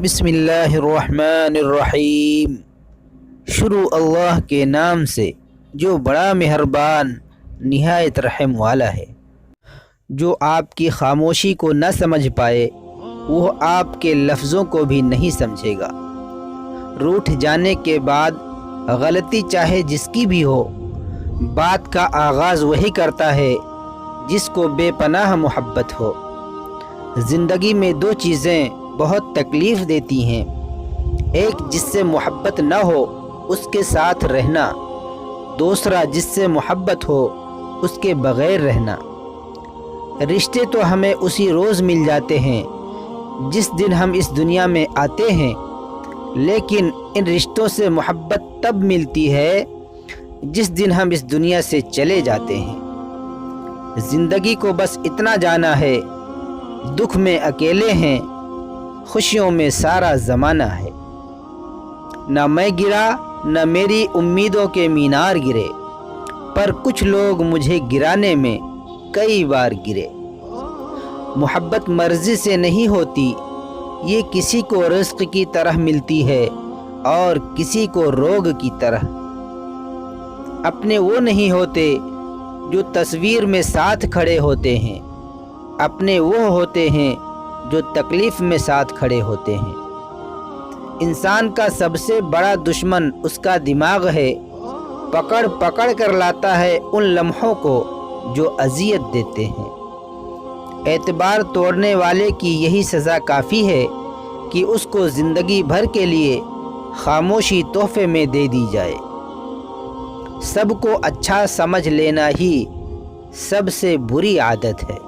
بسم اللہ الرحمن الرحیم۔ شروع اللہ کے نام سے جو بڑا مہربان نہایت رحم والا ہے۔ جو آپ کی خاموشی کو نہ سمجھ پائے وہ آپ کے لفظوں کو بھی نہیں سمجھے گا۔ روٹھ جانے کے بعد غلطی چاہے جس کی بھی ہو، بات کا آغاز وہی کرتا ہے جس کو بے پناہ محبت ہو۔ زندگی میں دو چیزیں بہت تکلیف دیتی ہیں، ایک جس سے محبت نہ ہو اس کے ساتھ رہنا، دوسرا جس سے محبت ہو اس کے بغیر رہنا۔ رشتے تو ہمیں اسی روز مل جاتے ہیں جس دن ہم اس دنیا میں آتے ہیں، لیکن ان رشتوں سے محبت تب ملتی ہے جس دن ہم اس دنیا سے چلے جاتے ہیں۔ زندگی کو بس اتنا جانا ہے، دکھ میں اکیلے ہیں، خوشیوں میں سارا زمانہ ہے۔ نہ میں گرا نہ میری امیدوں کے مینار گرے، پر کچھ لوگ مجھے گرانے میں کئی بار گرے۔ محبت مرضی سے نہیں ہوتی، یہ کسی کو رزق کی طرح ملتی ہے اور کسی کو روگ کی طرح۔ اپنے وہ نہیں ہوتے جو تصویر میں ساتھ کھڑے ہوتے ہیں، اپنے وہ ہوتے ہیں جو تکلیف میں ساتھ کھڑے ہوتے ہیں۔ انسان کا سب سے بڑا دشمن اس کا دماغ ہے، پکڑ پکڑ کر لاتا ہے ان لمحوں کو جو اذیت دیتے ہیں۔ اعتبار توڑنے والے کی یہی سزا کافی ہے کہ اس کو زندگی بھر کے لیے خاموشی تحفے میں دے دی جائے۔ سب کو اچھا سمجھ لینا ہی سب سے بری عادت ہے۔